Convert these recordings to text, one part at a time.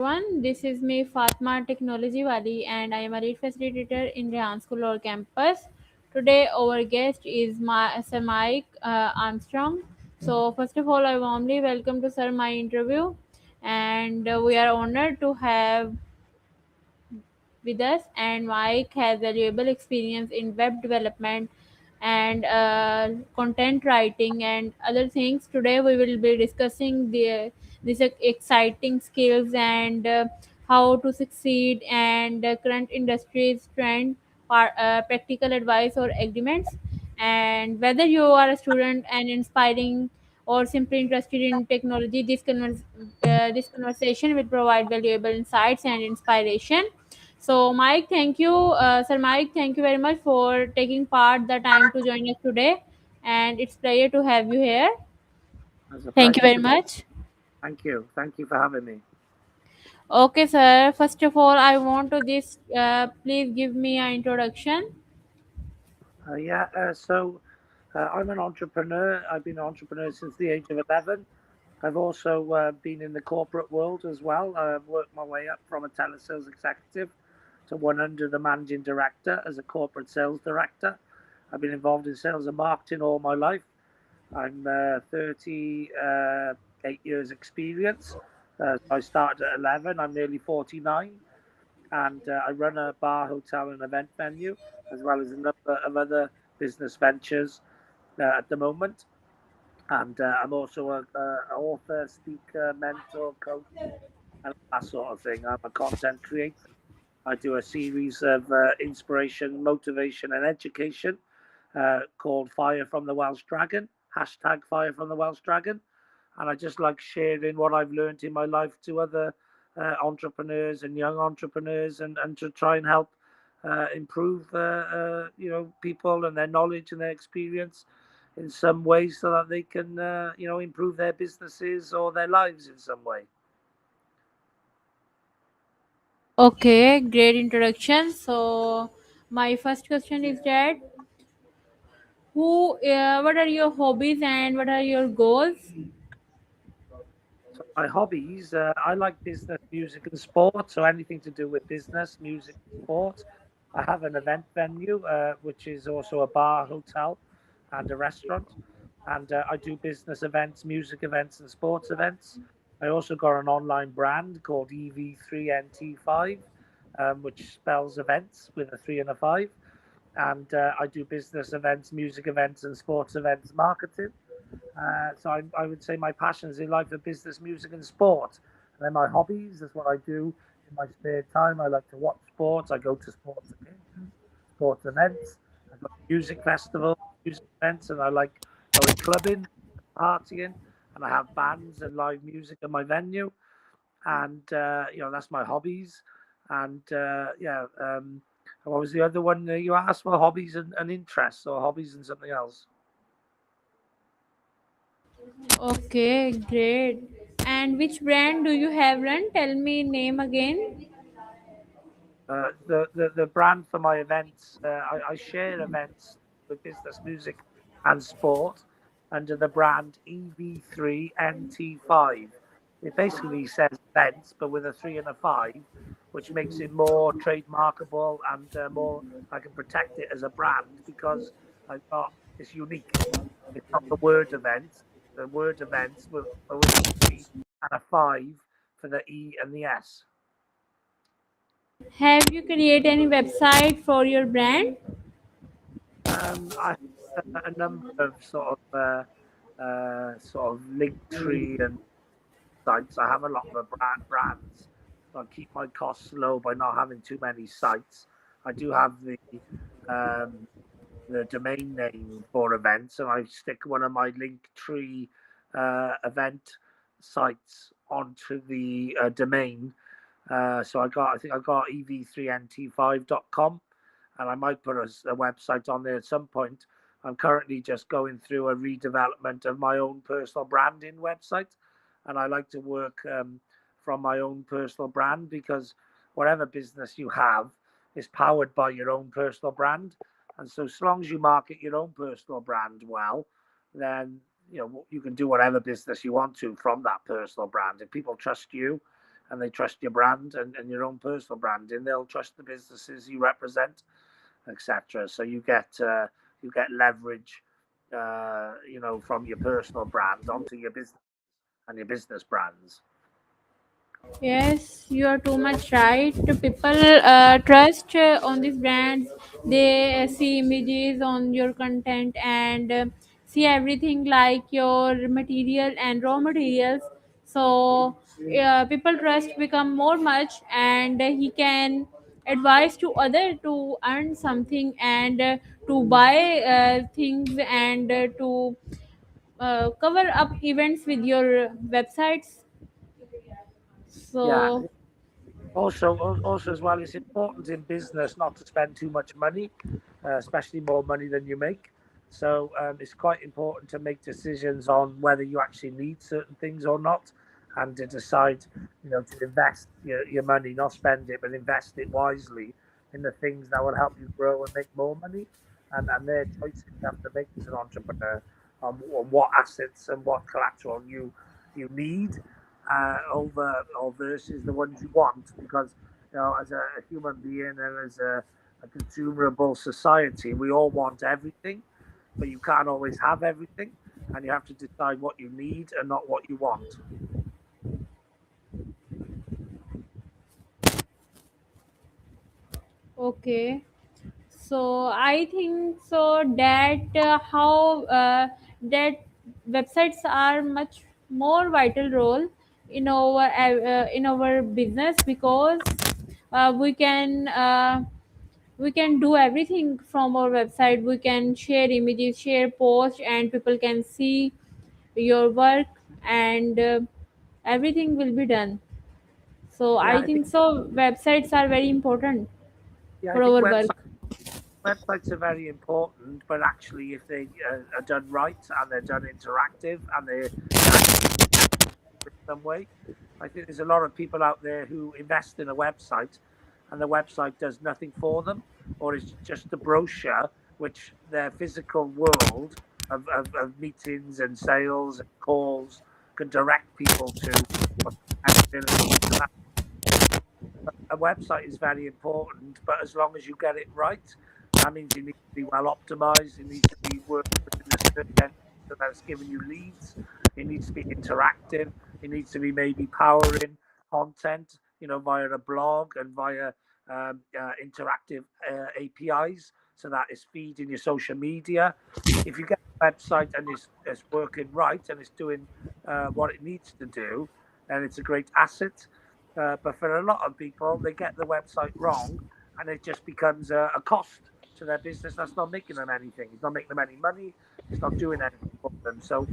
Everyone, this is me Fatima Technology Wali and I am a lead facilitator in Rehan School or campus. Today our guest is Sir Mike Armstrong. So first of all I warmly welcome to Sir my interview and we are honored to have with us, and Mike has valuable experience in web development and content writing and other things. Today we will be discussing these exciting skills and how to succeed and current industry's trend, practical advice or agreements, and whether you are a student and inspiring or simply interested in technology, this conversation will provide valuable insights and inspiration. So, Mike, thank you, Sir Mike. Thank you very much for taking part the time to join us today, and it's pleasure to have you here. It's a Thank you pleasure very to be. much. Thank you. Thank you for having me. Okay, sir. First of all, I want to this. Please give me an introduction. I'm an entrepreneur. I've been an entrepreneur since the age of 11. I've also been in the corporate world as well. I've worked my way up from a telesales executive to one under the managing director as a corporate sales director. I've been involved in sales and marketing all my life. I'm 38 years experience. I started at 11. I'm nearly 49. And I run a bar, hotel, and event venue, as well as a number of other business ventures at the moment. And I'm also a author, speaker, mentor, coach, and that sort of thing. I'm a content creator. I do a series of inspiration, motivation, and education called Fire from the Welsh Dragon, hashtag Fire from the Welsh Dragon. And I just like sharing what I've learned in my life to other entrepreneurs and young entrepreneurs, and to try and help improve people and their knowledge and their experience in some ways so that they can improve their businesses or their lives in some way. Okay, great introduction. So, my first question is that what are your hobbies and what are your goals? So my hobbies, I like business, music, and sport. So anything to do with business, music, sport. I have an event venue, which is also a bar, hotel, and a restaurant. And I do business events, music events, and sports events. I also got an online brand called EV3NT5, which spells events with a three and a five. And I do business events, music events, and sports events marketing. So I would say my passions in life are business, music, and sport. And then my hobbies is what I do in my spare time. I like to watch sports. I go to sports occasions, sports events. I go to music festivals, music events, and I like going clubbing, partying, and I have bands and live music at my venue. And that's my hobbies. And what was the other one you asked for? Hobbies and interests, or hobbies and something else? Okay, great. And which brand do you have run? Tell me name again. The brand for my events, I share events with business, music, and sport under the brand EV3NT5. It basically says events, but with a three and a five, which makes it more trademarkable and more. I can protect it as a brand because I've got it's unique. It's not the word events. The word events with a three and a five for the E and the S. Have you create any website for your brand? I have a number of sort of link tree and sites. I have a lot of brands, so I keep my costs low by not having too many sites. I do have um, the domain name for events, and I stick one of my link tree event sites onto the domain. I think I got ev3nt5.com, and I might put a website on there at some point. I'm currently just going through a redevelopment of my own personal branding website, and I like to work from my own personal brand because whatever business you have is powered by your own personal brand. And so, as long as you market your own personal brand well, then you can do whatever business you want to from that personal brand. If people trust you and they trust your brand and your own personal branding, they'll trust the businesses you represent, etc. So you get leverage, from your personal brand onto your business and your business brands. Yes, you are too much right. People trust on these brands. They see images on your content and see everything like your material and raw materials. So people trust become more much, and he can advise to other to earn something and to buy things and to cover up events with your websites. Yeah. So Also, as well, it's important in business not to spend too much money, especially more money than you make. So it's quite important to make decisions on whether you actually need certain things or not, and to decide, to invest your money, not spend it, but invest it wisely in the things that will help you grow and make more money. And they're choices you have to make as an entrepreneur on what assets and what collateral you need, over or versus the ones you want, because as a human being and as a consumable society, we all want everything, but you can't always have everything, and you have to decide what you need and not what you want. okay. So I think so that how that websites are much more vital role in our business, because we can do everything from our website. We can share images, share posts, and people can see your work, and everything will be done. So Yeah, I I think think so websites are very important yeah, I for think our work. websites are very important, but actually, if they are done right and they're done interactive and they're actually in some way. I think there's a lot of people out there who invest in a website and the website does nothing for them, or it's just a brochure which their physical world of meetings and sales and calls can direct people to, and a website is very important, but as long as you get it right, that means you need to be well optimized. It needs to be working within the search engine so that it's giving you leads. It needs to be interactive. It needs to be maybe powering content, via a blog and via interactive APIs, so that it's feeding your social media. If you get a website and it's working right and it's doing what it needs to do, then it's a great asset. But for a lot of people, they get the website wrong, and it just becomes a cost to their business. That's not making them anything. It's not making them any money. It's not doing anything for them. So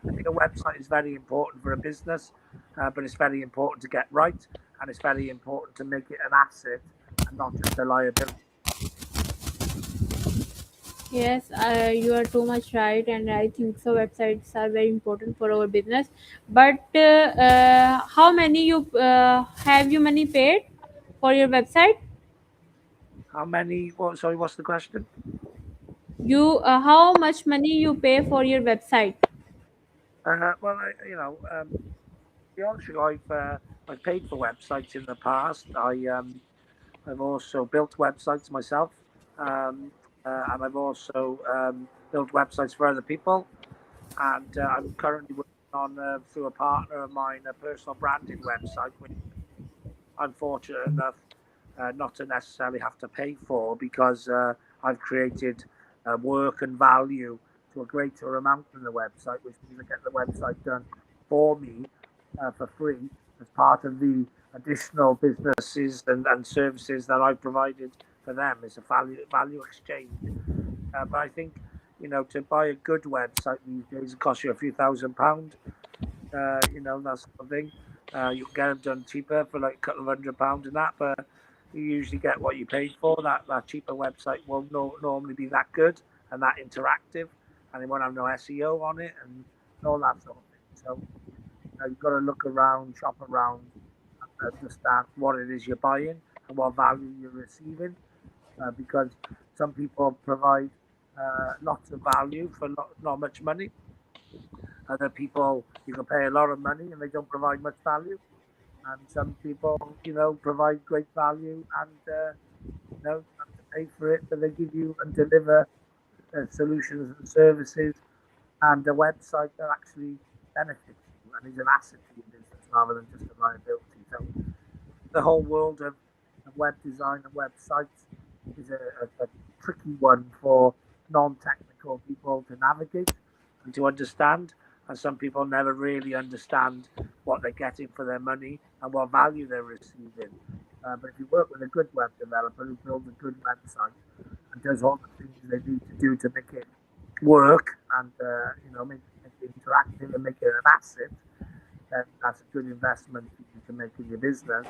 I think a website is very important for a business, but it's very important to get right, and it's very important to make it an asset and not just a liability. Yes, you are too much right, and I think so. Websites are very important for our business. But how many you have you money paid for your website? How many? What? Sorry, what's the question? You how much money you pay for your website? Well, to be honest with you, I've paid for websites in the past. I've also built websites myself, and I've also built websites for other people. And I'm currently working on, through a partner of mine, a personal branding website, which I'm fortunate enough not to necessarily have to pay for, because I've created work and value to a greater amount than the website, which means I get the website done for me for free as part of the additional businesses and services that I've provided for them. It's a value exchange. But I think, to buy a good website these days, it costs you a few £1,000, that sort of thing. You can get them done cheaper for like a couple of £100 and that, but you usually get what you paid for. That cheaper website won't normally be that good and that interactive, and it won't have no SEO on it and all that sort of thing. So you've got to look around, shop around, and understand what it is you're buying and what value you're receiving, because some people provide lots of value for not much money. Other people, you can pay a lot of money and they don't provide much value. and some people, provide great value and have to pay for it, but they give you and deliver solutions and services and a website that actually benefits you and is an asset to your business rather than just a liability. So the whole world of web design and websites is a tricky one for non-technical people to navigate and to understand. And some people never really understand what they're getting for their money and what value they're receiving. But if you work with a good web developer who builds a good website and does all the things they need to do to make it work and make it interactive and make it an asset, then that's a good investment for you to make in your business.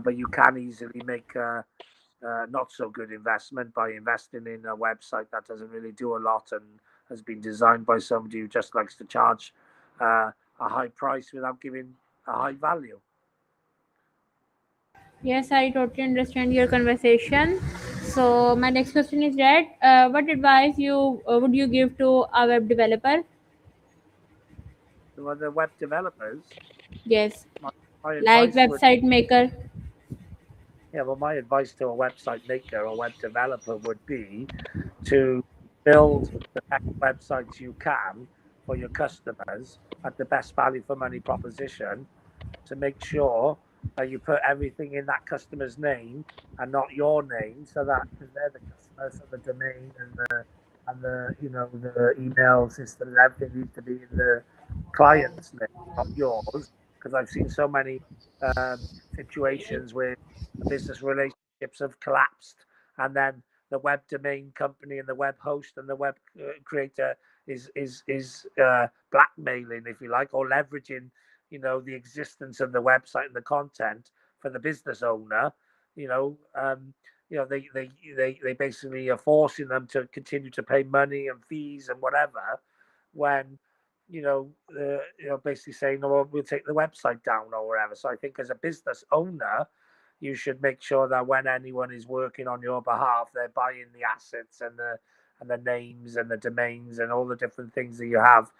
But you can easily make a not so good investment by investing in a website that doesn't really do a lot and has been designed by somebody who just likes to charge a high price without giving a high value. Yes, I totally understand your conversation. So my next question is that what advice you would you give to a web developer? So the web developers, Yes, my, my like advice would website maker. yeah, well, my advice to a website maker or web developer would be to build the best websites you can for your customers at the best value for money proposition, to make sure that you put everything in that customer's name and not your name, so that because they're the customer, so the domain and the the email system and everything needs to be in the client's name, not yours. Because I've seen so many situations where the business relationships have collapsed, and then the web domain company and the web host and the web creator is blackmailing, if you like, or leveraging the existence of the website and the content for the business owner. you know um they basically are forcing them to continue to pay money and fees and whatever, when basically saying, "Oh, well, we'll take the website down or whatever." So I think as a business owner, you should make sure that when anyone is working on your behalf, they're buying the assets and the names and the domains and all the different things that you have.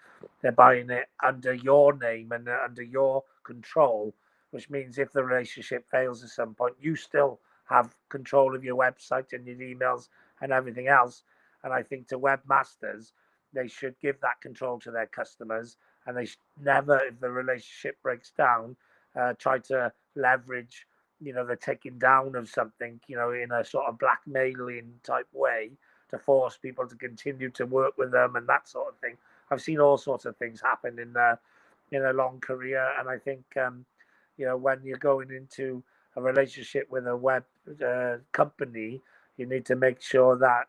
They're buying it under your name and under your control, which means if the relationship fails at some point, you still have control of your website and your emails and everything else. And I think to webmasters, they should give that control to their customers, and they never, if the relationship breaks down, try to leverage, the taking down of something, in a sort of blackmailing type way to force people to continue to work with them and that sort of thing. I've seen all sorts of things happen in a long career, and I think when you're going into a relationship with a web company, you need to make sure that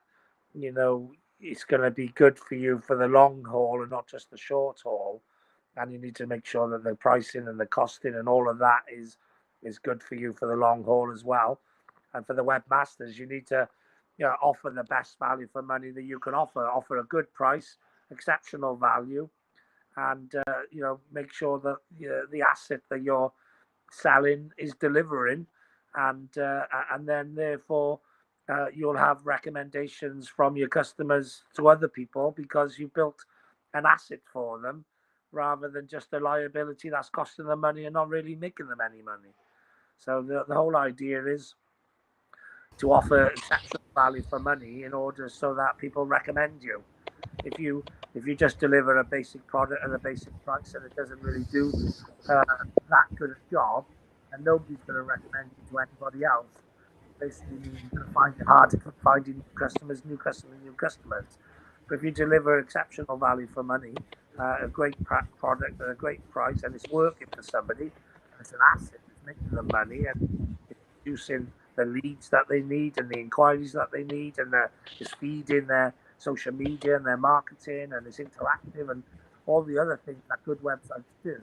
you know it's going to be good for you for the long haul and not just the short haul. And you need to make sure that the pricing and the costing and all of that is good for you for the long haul as well. And for the webmasters, you need to offer the best value for money that you can offer a good price, exceptional value, and make sure that the asset that you're selling is delivering, and then therefore you'll have recommendations from your customers to other people because you built an asset for them rather than just a liability that's costing them money and not really making them any money. So the whole idea is to offer exceptional value for money in order so that people recommend you. If you just deliver a basic product at a basic price and it doesn't really do that good a job, and nobody's going to recommend you to anybody else. Basically means you're going to find it hard to keep finding new customers, new customers, new customers. But if you deliver exceptional value for money, a great product at a great price, and it's working for somebody, and it's an asset, it's making them money, and it's producing the leads that they need and the inquiries that they need, and it's feeding their social media and their marketing, and it's interactive and all the other things that good websites do,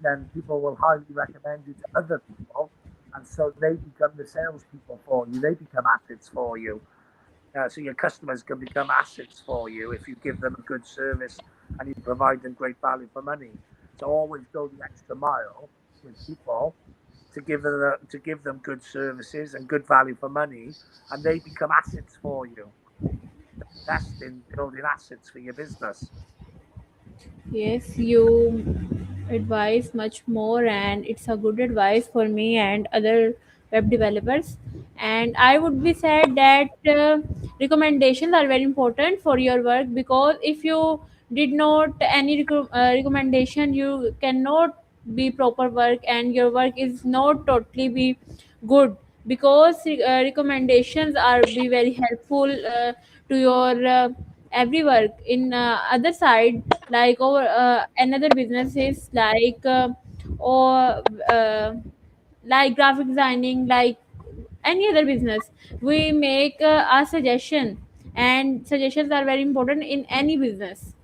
then people will highly recommend you to other people. And so they become the salespeople for you. They become assets for you. So your customers can become assets for you if you give them a good service and you provide them great value for money. So always go the extra mile with people to give them good services and good value for money, and they become assets for you. Invest in building assets for your business. Yes, you advise much more, and it's a good advice for me and other web developers. And I would be said that recommendations are very important for your work, because if you did not any recommendation, you cannot be proper work, and your work is not totally be good, because recommendations are be very helpful to your every work in other side, like over another businesses or like graphic designing, like any other business, we make a suggestion, and suggestions are very important in any business.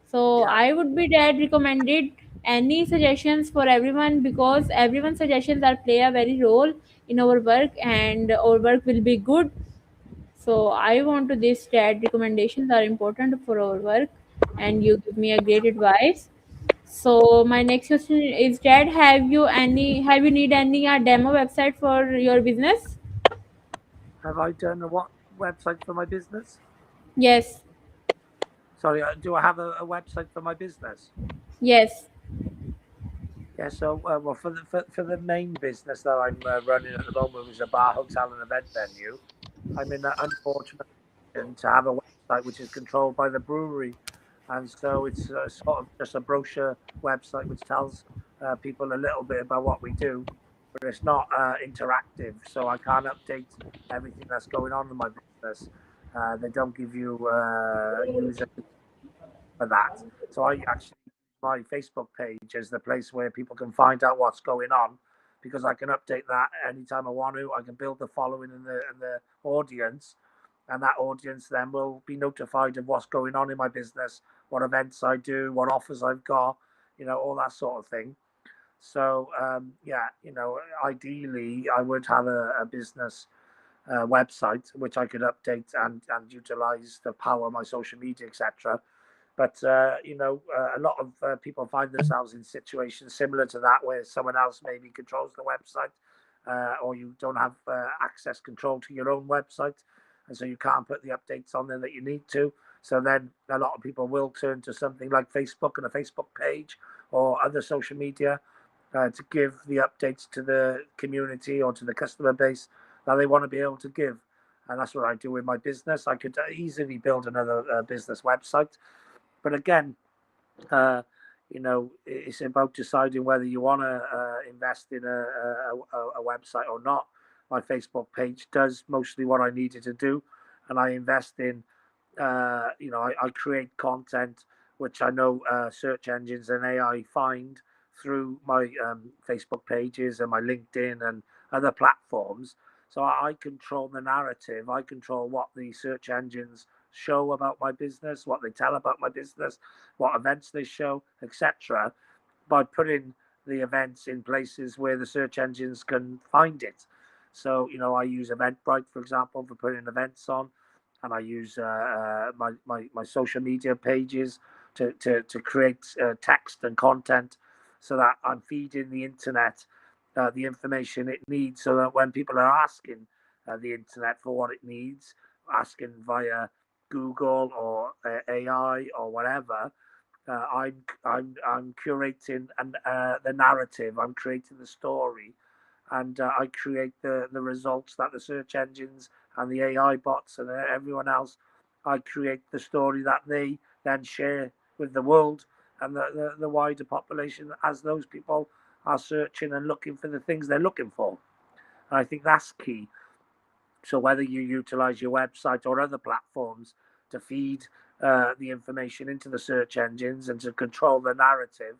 So Yeah, I would be that recommended any suggestions for everyone, because everyone's suggestions are play a very role in our work, and our work will be good. So I want to this that recommendations are important for our work, and you give me a great advice. So my next question is that have you need any demo website for your business? have I done a what website for my business? Yes, Sorry, do I have a website for my business? yes. Yeah, so well, for the main business that I'm running at the moment, which is a bar, hotel, and event venue, I'm in that unfortunate position to have a website which is controlled by the brewery, and so it's sort of just a brochure website which tells people a little bit about what we do, but it's not interactive, so I can't update everything that's going on in my business. They don't give you user for that. So I actually use my Facebook page as the place where people can find out what's going on, because I can update that anytime I want to. I can build the following in the audience, and that audience then will be notified of what's going on in my business, what events I do, what offers I've got, all that sort of thing. So yeah, ideally I would have a business website which I could update and utilize the power of my social media, etc. But a lot of people find themselves in situations similar to that, where someone else maybe controls the website, or you don't have access control to your own website, and so you can't put the updates on there that you need to. So then a lot of people will turn to something like Facebook and a Facebook page or other social media to give the updates to the community or to the customer base that they want to be able to give. And that's what I do with my business. I could easily build another business website, but again, uh, it's about deciding whether you want to invest in a website or not. My Facebook page does mostly what I needed to do, and I invest in, I create content which I know search engines and AI find through my Facebook pages and my LinkedIn and other platforms. So I control the narrative. I control what the search engines show about my business, what they tell about my business, what events they show, etc., by putting the events in places where the search engines can find it. So, I use Eventbrite, for example, for putting events on, and I use my social media pages to create text and content, so that I'm feeding the internet the information it needs, so that when people are asking the internet for what it needs, asking via Google or AI or whatever, I'm curating and the narrative. I'm creating the story, and I create the results that the search engines and the AI bots and everyone else. I create the story that they then share with the world and the wider population, as those people are searching and looking for the things they're looking for. And I think that's key. So whether you utilize your website or other platforms to feed the information into the search engines and to control the narrative,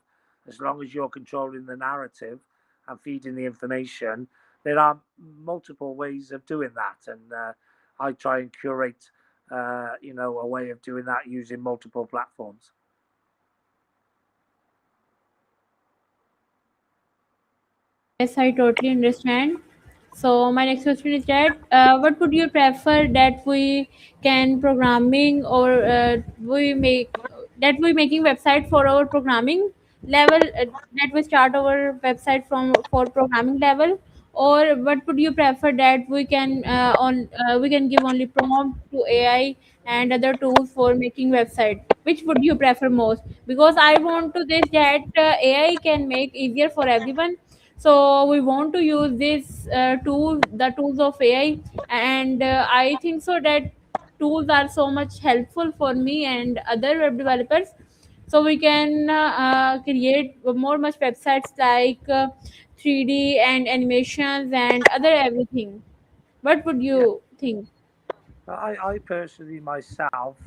as long as you're controlling the narrative and feeding the information, there are multiple ways of doing that. And I try and curate, a way of doing that using multiple platforms. Yes, I totally understand. So my next question is that what would you prefer, that we can programming, or we make that we making website for our programming level, that we start our website from for programming level, or what would you prefer, that we can give only prompt to AI and other tools for making website? Which would you prefer most? Because I want to this that AI can make easier for everyone. So we want to use this the tools of AI, and I think so that tools are so much helpful for me and other web developers. So we can create more much websites like 3D and animations and other everything. What would Yeah. you think? I personally myself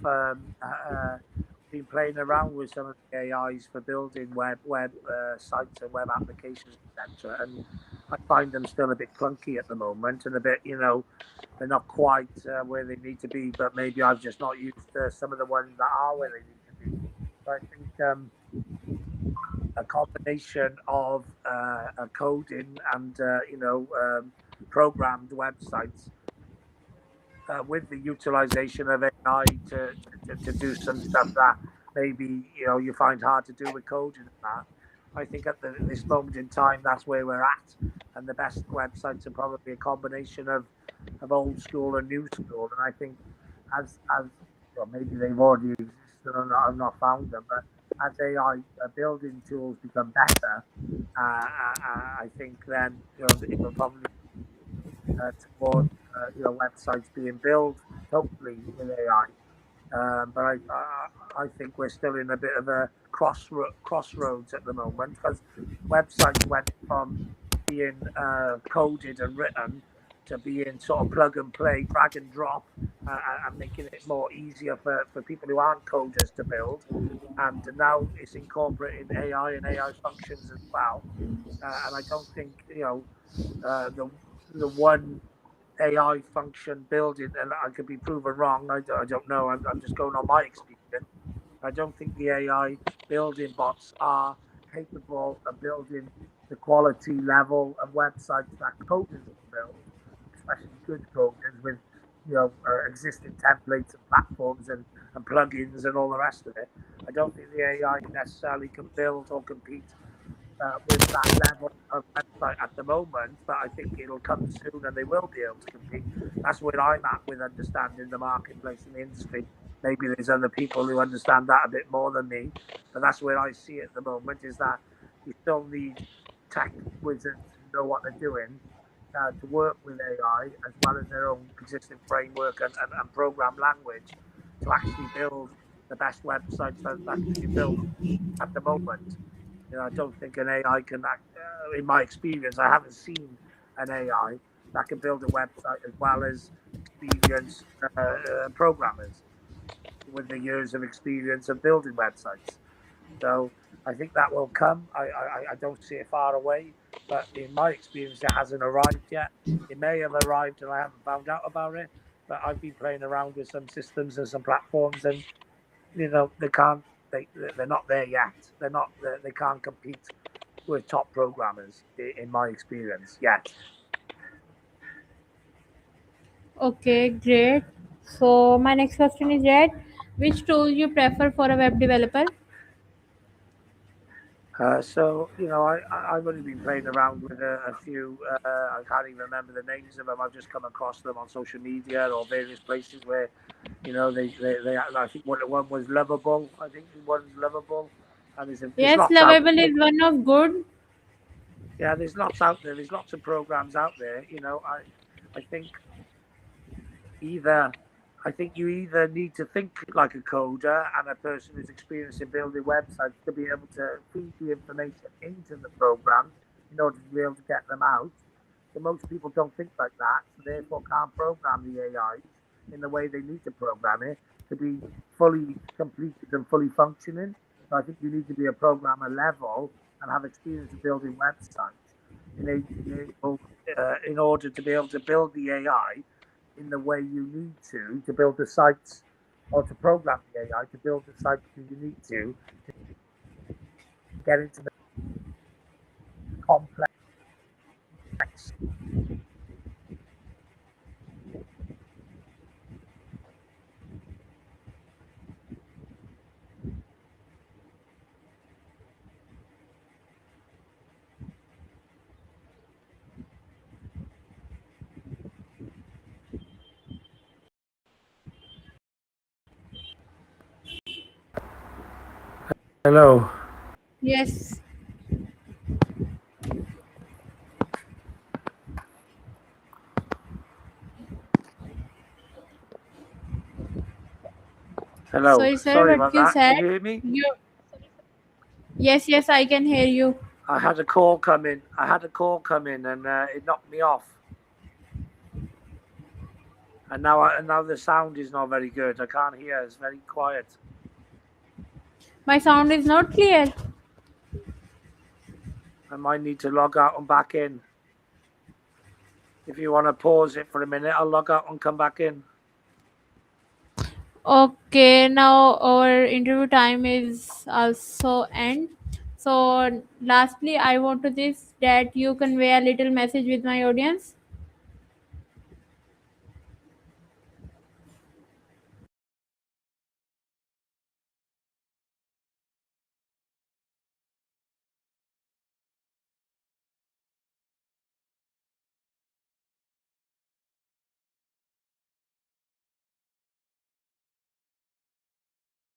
been playing around with some of the AIs for building web sites and web applications, etc. And I find them still a bit clunky at the moment, and a bit, they're not quite where they need to be. But maybe I've just not used some of the ones that are where they need to be. So I think a combination of coding and programmed websites with the utilization of AI to do some stuff that maybe you find hard to do with coding and that. I think at this moment in time, that's where we're at, and the best websites are probably a combination of old school and new school. And I think as well, maybe they've already existed and I've not found them, but as AI building tools become better, I think then it'll probably towards websites being built totally with AI. But I think we're still in a bit of a crossroads at the moment because websites went from being coded and written to being sort of plug and play, drag and drop, and making it more easier for people who aren't coders to build. And now it's incorporating AI and AI functions as well. And I don't think the one AI function building, and I could be proven wrong. I don't know. I'm just going on my experience. I don't think the AI building bots are capable of building the quality level of websites that coders can build, especially good coders with existing templates and platforms and plugins and all the rest of it. I don't think the AI necessarily can build or compete with that level of website at the moment, but I think it'll come soon and they will be able to compete. That's where I'm at with understanding the marketplace and the industry. Maybe there's other people who understand that a bit more than me, but that's where I see it at the moment is that you still need tech wizards who know what they're doing to work with AI as well as their own existing framework and program language to actually build the best websites that can be built at the moment. I don't think an AI can act. In my experience, I haven't seen an AI that can build a website as well as experienced programmers with the years of experience of building websites. So I think that will come. I don't see it far away, but in my experience, it hasn't arrived yet. It may have arrived and I haven't found out about it. But I've been playing around with some systems and some platforms, and they can't. They're not there yet. They can't compete with top programmers in my experience yet. Okay, great. So my next question is that which tool you prefer for a web developer? So I've only been playing around with a few. I can't even remember the names of them. I've just come across them on social media or various places where they I think one was Lovable. I think one's Lovable, and there's Yes, lots out. Lovable is one of good. Yeah, there's lots out there. There's lots of programs out there. I think either I think you either need to think like a coder and a person who's experienced in building websites to be able to feed the information into the program in order to be able to get them out. So most people don't think like that, so therefore can't program the AIs in the way they need to program it to be fully completed and fully functioning. So I think you need to be a programmer level and have experience of building websites in order to be able to build the AI in the way you need to build the sites or to program the AI to build the sites that you need to get into the complex. Hello. Yes. Hello. Sorry, sir, Sorry what about you that. Can said? you hear me? You. Yes, yes, I can hear you. I had a call come in. I had a call come in, and it knocked me off. And now the sound is not very good. I can't hear. It's very quiet. My sound is not clear. I might need to log out and back in. If you want to pause it for a minute, I'll log out and come back in. Okay, now our interview time is also end. So lastly, I want to this that you convey a little message with my audience.